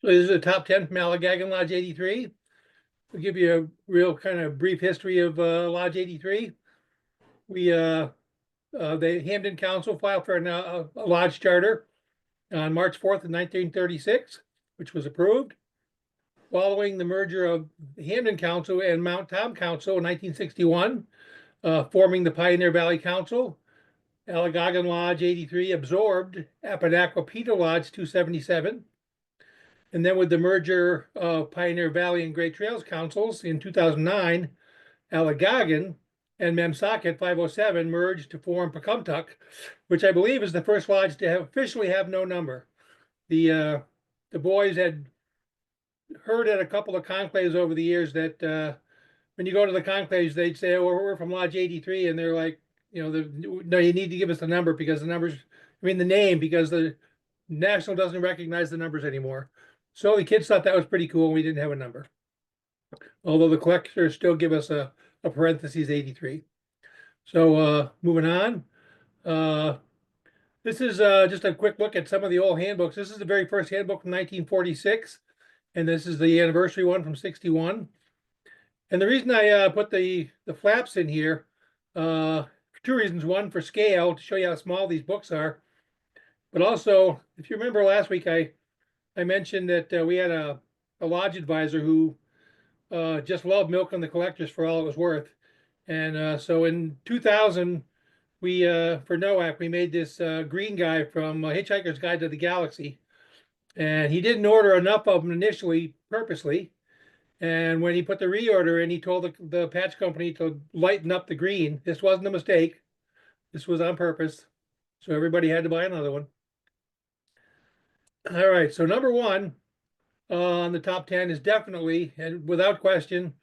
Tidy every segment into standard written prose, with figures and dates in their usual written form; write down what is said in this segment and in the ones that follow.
So this is a top 10 from Allogagan Lodge 83. We'll give you a real kind of brief history of Lodge 83. The Hampden Council filed for a lodge charter on March 4th of 1936, which was approved. Following the merger of the Hampden Council and Mount Tom Council in 1961, forming the Pioneer Valley Council, Allogagan Lodge 83 absorbed Apponaquapita Lodge 277. And then with the merger of Pioneer Valley and Great Trails Councils in 2009, Allogagan and Memsocket 507 merged to form Pecumtuck, which I believe is the first lodge to officially have no number. The boys had heard at a couple of conclaves over the years that when you go to the conclaves, they'd say, "Oh, we're from Lodge 83," and they're like, no, you need to give us the number because the numbers, the name, because the National doesn't recognize the numbers anymore. So the kids thought that was pretty cool. We didn't have a number, although the collectors still give us a parentheses 83. So moving on. This is just a quick look at some of the old handbooks. This is the very first handbook from 1946, and this is the anniversary one from 61. And the reason I put the flaps in here, for two reasons. One, for scale, to show you how small these books are. But also, if you remember last week, I mentioned that we had a lodge advisor who just loved milking the collectors for all it was worth. And so in 2000, we for NOAC, we made this green guy from Hitchhiker's Guide to the Galaxy. And he didn't order enough of them initially, purposely. And when he put the reorder in, he told the patch company to lighten up the green. This wasn't a mistake. This was on purpose. So everybody had to buy another one. All right, so number one on the top 10 is definitely, and without question,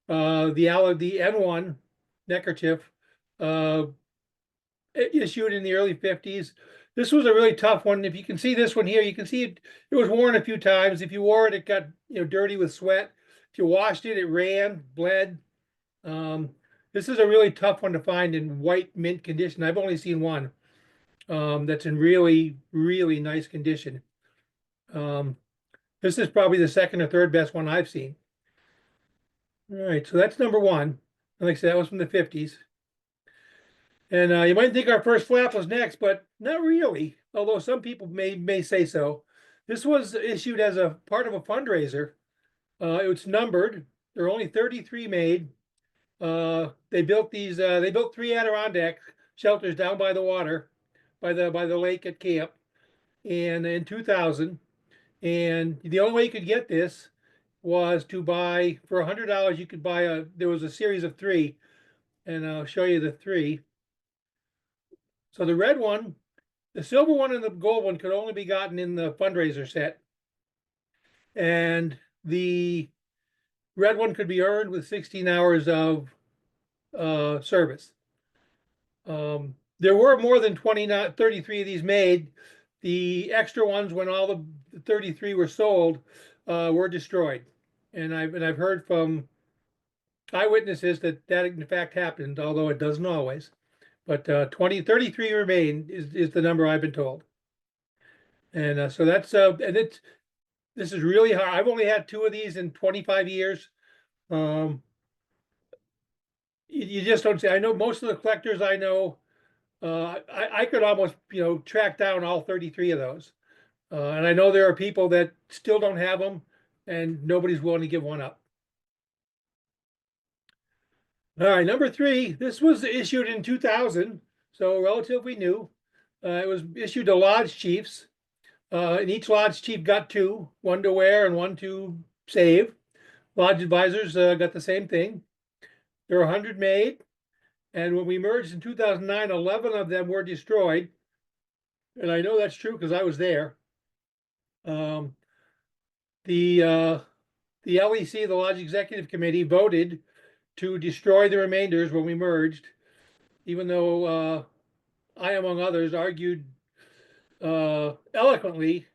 the N1 neckerchief, issued in the early 50s. This was a really tough one. If you can see this one here, you can see it was worn a few times. If you wore it, it got dirty with sweat. If you washed it, it ran, bled. This is a really tough one to find in white mint condition. I've only seen one that's in really, really nice condition. This is probably the second or third best one I've seen. All right, so that's number one. And like I said, that was from the 50s. And you might think our first flap was next, but not really, although some people may say so. This was issued as a part of a fundraiser. It was numbered. There are only 33 made. They built these. They built 3 Adirondack shelters down by the water, by the lake at camp, and in 2000. And the only way you could get this was to buy for $100. You could buy there was a series of 3, and I'll show you the 3. So the red one, the silver one, and the gold one could only be gotten in the fundraiser set. And the red one could be earned with 16 hours of service. There were more than 33 of these made. The extra ones, when all the 33 were sold, were destroyed. And I've heard from eyewitnesses that in fact happened, although it doesn't always. But 33 remain is the number I've been told. And so that's this is really hard. I've only had 2 of these in 25 years. You just don't see. I know most of the collectors I know. I could almost track down all 33 of those. And I know there are people that still don't have them, and nobody's willing to give one up. All right, number 3. This was issued in 2000, so relatively new. It was issued to lodge chiefs. And each lodge chief got 2, one to wear and one to save. Lodge advisors got the same thing. There were 100 made. And when we merged in 2009, 11 of them were destroyed. And I know that's true because I was there. The LEC, the Lodge Executive Committee, voted to destroy the remainders when we merged, even though I, among others, argued eloquently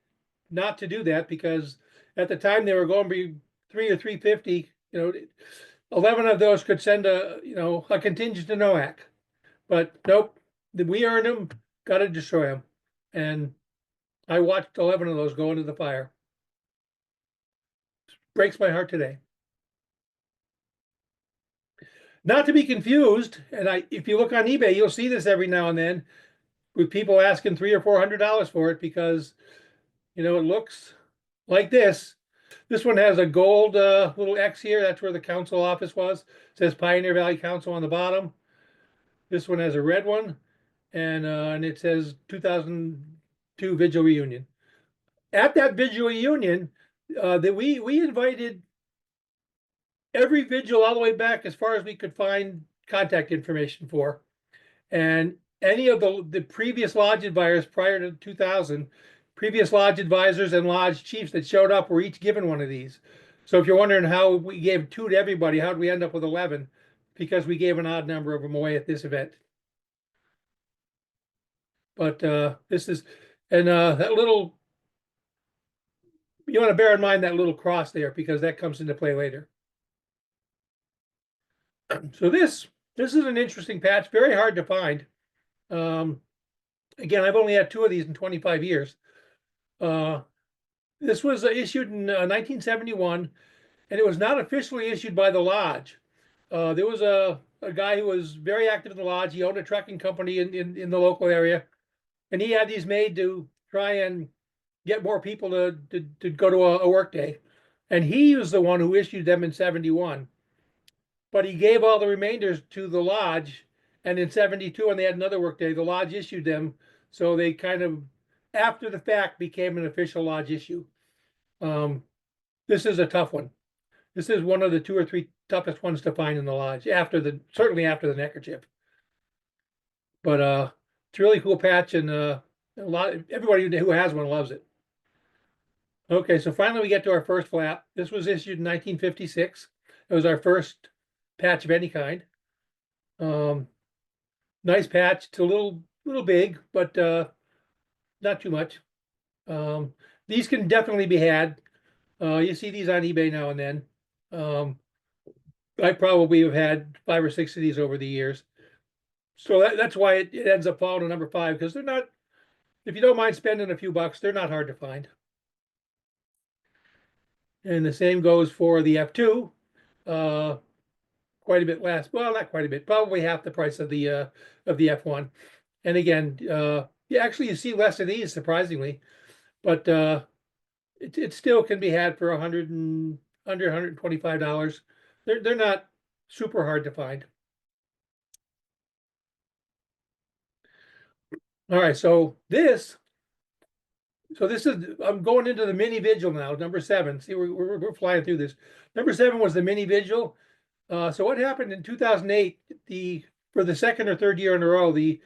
not to do that, because at the time they were going to be 3 or 350. 11 of those could send a contingent to NOAC, but nope, we earned them, got to destroy them, and I watched 11 of those go into the fire. breaks my heart today. Not to be confused, and if you look on eBay, you'll see this every now and then with people asking $300 or $400 for it because, it looks like this. This one has a gold little X here. That's where the council office was. It says Pioneer Valley Council on the bottom. This one has a red one, and it says 2002 Vigil Reunion. At that Vigil Reunion, that we invited every vigil all the way back as far as we could find contact information for. And any of the previous lodge advisors prior to 2000, previous lodge advisors and lodge chiefs that showed up were each given one of these. So if you're wondering how we gave 2 to everybody, how did we end up with 11? Because we gave an odd number of them away at this event. But this is, and that little, you want to bear in mind that little cross there because that comes into play later. So this is an interesting patch, very hard to find. Again, I've only had 2 of these in 25 years. This was issued in 1971, and it was not officially issued by the lodge. There was a guy who was very active in the lodge. He owned a trucking company in the local area, and he had these made to try and get more people to go to a work day. And he was the one who issued them in 71. But he gave all the remainders to the lodge, and in 72, when they had another work day, the lodge issued them. So they kind of, after the fact, became an official lodge issue. This is a tough one. This is one of the 2 or 3 toughest ones to find in the lodge, certainly after the neckerchief. But it's a really cool patch, and everybody who has one loves it. Okay, so finally we get to our first flap. This was issued in 1956. It was our first patch of any kind. Nice patch. It's a little big, but not too much. These can definitely be had. You see these on eBay now and then. I probably have had 5 or 6 of these over the years. So that's why it ends up falling to number 5, because they're not, if you don't mind spending a few bucks, they're not hard to find. And the same goes for the F2. Quite a bit less. Well, not quite a bit. Probably half the price of the F1. And again, you see less of these, surprisingly, but it still can be had for under $125. They're not super hard to find. All right, so this is, I'm going into the mini vigil now, number 7. See, we're flying through this. Number 7 was the mini vigil. So what happened in 2008? For the second or third year in a row, the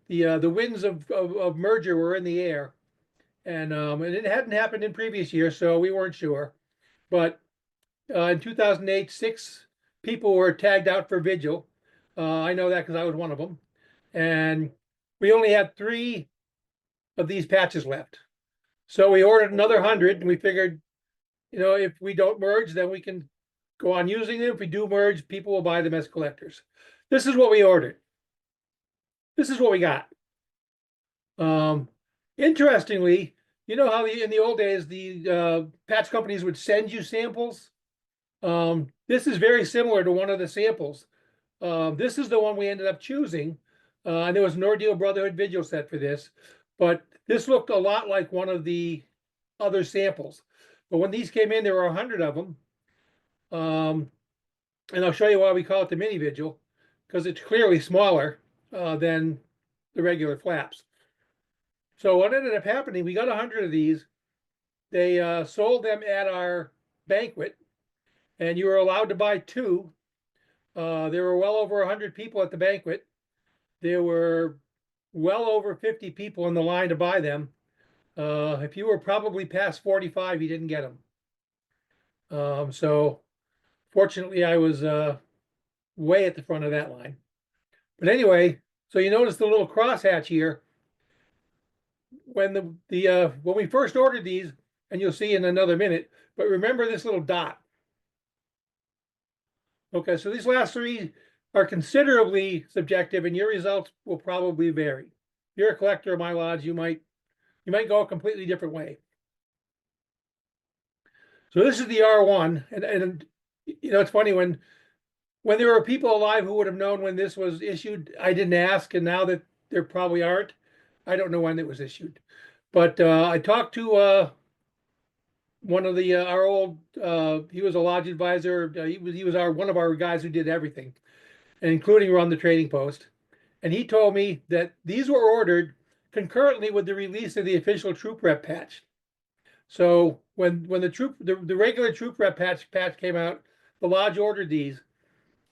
winds of merger were in the air, and it hadn't happened in previous years, so we weren't sure. But in 2008, 6 people were tagged out for vigil. I know that because I was one of them, and we only had 3 of these patches left. So we ordered another 100, and we figured, if we don't merge, then we can go on using them. If we do merge, people will buy them as collectors. This is what we ordered. This is what we got. Interestingly, you know how in the old days, the patch companies would send you samples? This is very similar to one of the samples. This is the one we ended up choosing. And there was an Ordeal Brotherhood Vigil set for this, but this looked a lot like one of the other samples. But when these came in, there were 100 of them. And I'll show you why we call it the mini vigil, because it's clearly smaller than the regular flaps. So what ended up happening, we got 100 of these. They sold them at our banquet, and you were allowed to buy 2. There were well over 100 people at the banquet. There were well over 50 people in the line to buy them. If you were probably past 45, you didn't get them. So fortunately, I was way at the front of that line. But anyway, so you notice the little crosshatch here. When when we first ordered these, and you'll see in another minute, but remember this little dot. Okay, so these last 3 are considerably subjective, and your results will probably vary. If you're a collector of my lodge, you might go a completely different way. So this is the R1, and you know, it's funny when there were people alive who would have known when this was issued. I didn't ask, and now that there probably aren't, I don't know when it was issued. But I talked to one of the our old he was a lodge advisor. He was our one of our guys who did everything, and including run the trading post. And he told me that these were ordered concurrently with the release of the official troop rep patch. So when the regular troop rep patch came out, the lodge ordered these.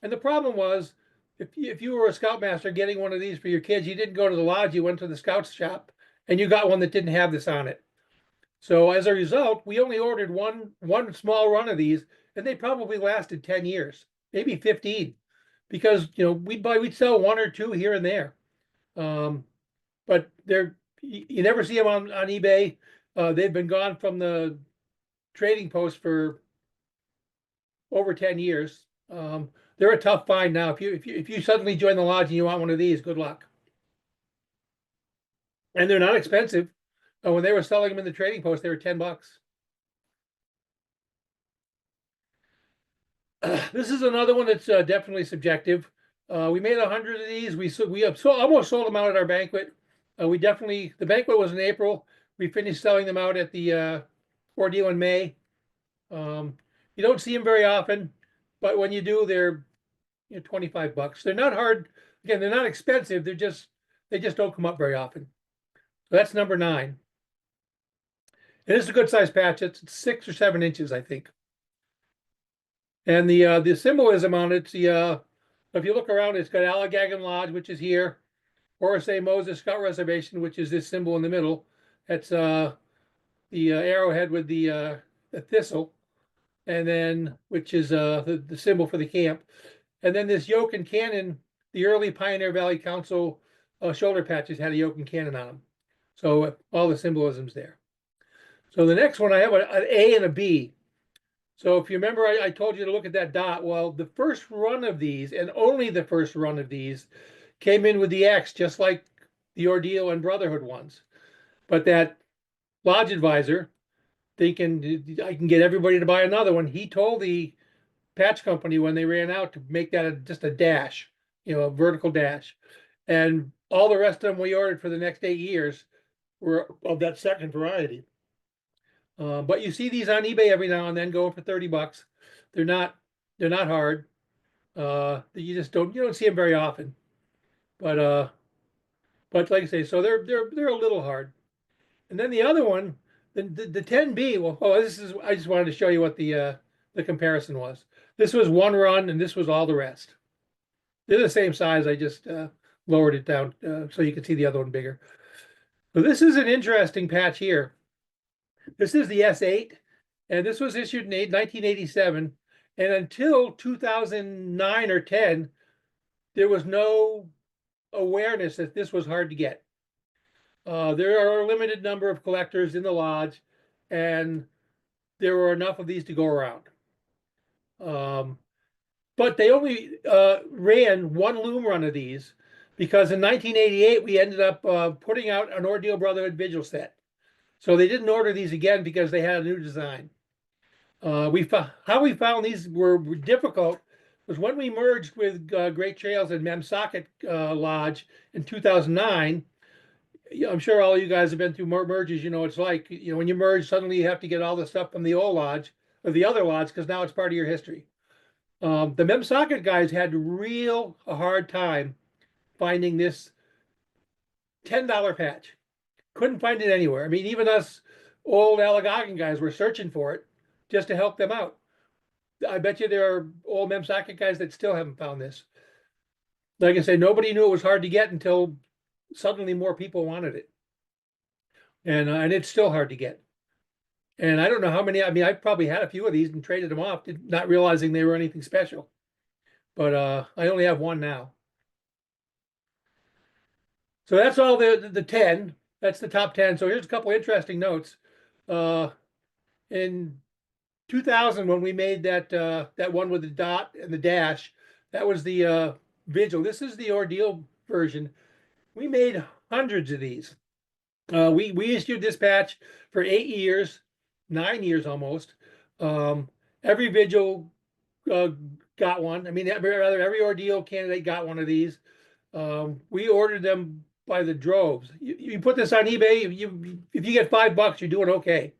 And the problem was, if you were a scoutmaster getting one of these for your kids, you didn't go to the lodge, you went to the scouts shop, and you got one that didn't have this on it. So as a result, we only ordered one small run of these, and they probably lasted 10 years, maybe 15, because we'd sell one or two here and there. But you never see them on eBay. They've been gone from the trading post for over 10 years. They're a tough find now. If you suddenly join the lodge and you want one of these, good luck. And they're not expensive. When they were selling them in the trading post, they were $10. This is another one that's definitely subjective. We made 100 of these. We almost sold them out at our banquet. The banquet was in April. We finished selling them out at the ordeal in May. You don't see them very often, but when you do, they're $25. They're not hard. Again, they're not expensive. They just don't come up very often. So that's number 9. And it's a good size patch. It's 6 or 7 inches, I think. And the symbolism on it, if you look around, it's got Allogagan Lodge, which is here, Horace A. Moses Scout Reservation, which is this symbol in the middle. That's the arrowhead with the thistle, and then which is the symbol for the camp. And then this yoke and cannon, the early Pioneer Valley Council shoulder patches had a yoke and cannon on them. So all the symbolism's there. So the next one, I have an A and a B. So if you remember, I told you to look at that dot. Well, the first run of these, and only the first run of these, came in with the X, just like the Ordeal and Brotherhood ones. But that lodge advisor, thinking I can get everybody to buy another one, he told the patch company when they ran out to make that just a dash, a vertical dash. And all the rest of them we ordered for the next 8 years were of that second variety. But you see these on eBay every now and then going for $30. They're not hard. You don't see them very often. But like I say, so they're a little hard. And then the other one, the 10B. Well, I just wanted to show you what the comparison was. This was one run, and this was all the rest. They're the same size. I just lowered it down so you can see the other one bigger. So this is an interesting patch here. This is the S8, and this was issued in 1987. And until 2009 or 10, there was no awareness that this was hard to get. There are a limited number of collectors in the lodge, and there were enough of these to go around. But they only ran one loom run of these because in 1988 we ended up putting out an Ordeal Brotherhood Vigil set. So they didn't order these again because they had a new design. How we found these were difficult was when we merged with Great Trails and Memsocket Lodge in 2009. I'm sure all of you guys have been through mergers. You know what it's like. When you merge, suddenly you have to get all the stuff from the old lodge or the other lodge because now it's part of your history. The Memsocket guys had a hard time finding this $10 patch. Couldn't find it anywhere. I mean, even us old Allogagan guys were searching for it just to help them out. I bet you there are old Memsocket guys that still haven't found this. Like I say, nobody knew it was hard to get until suddenly more people wanted it. And it's still hard to get. And I don't know how many. I mean, I probably had a few of these and traded them off, not realizing they were anything special. But I only have one now. So that's all the 10. That's the top 10. So here's a couple interesting notes. In 2000, when we made that one with the dot and the dash, that was the Vigil. This is the Ordeal version. We made hundreds of these. We issued this patch for 8 years, 9 years almost. Every vigil uh, got one. I mean, every ordeal candidate got one of these. We ordered them by the droves. You put this on eBay, if you get $5, you're doing okay.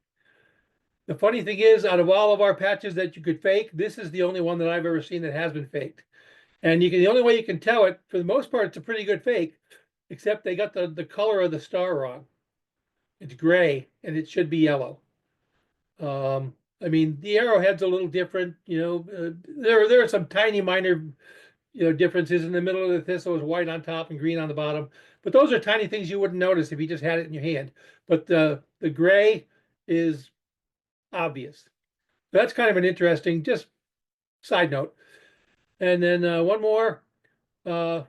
The funny thing is, out of all of our patches that you could fake, this is the only one that I've ever seen that has been faked. And the only way you can tell it, for the most part, it's a pretty good fake, except they got the color of the star wrong. It's gray and it should be yellow. I mean, the arrowhead's a little different, there are some tiny minor, differences. In the middle of the thistle is white on top and green on the bottom, but those are tiny things you wouldn't notice if you just had it in your hand. But the gray is obvious. That's kind of an interesting, just side note. And then one more, for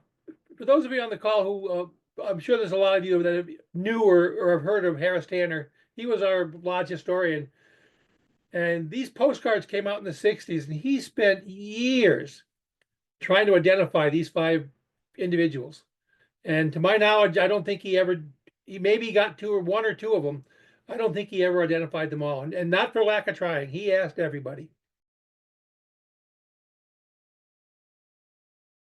those of you on the call who, I'm sure there's a lot of you that knew or have heard of Harris Tanner. He was our lodge historian. And these postcards came out in the 60s, and he spent years trying to identify these 5 individuals. And to my knowledge, I don't think he maybe got 1 or 2 of them. I don't think he ever identified them all. And not for lack of trying. He asked everybody.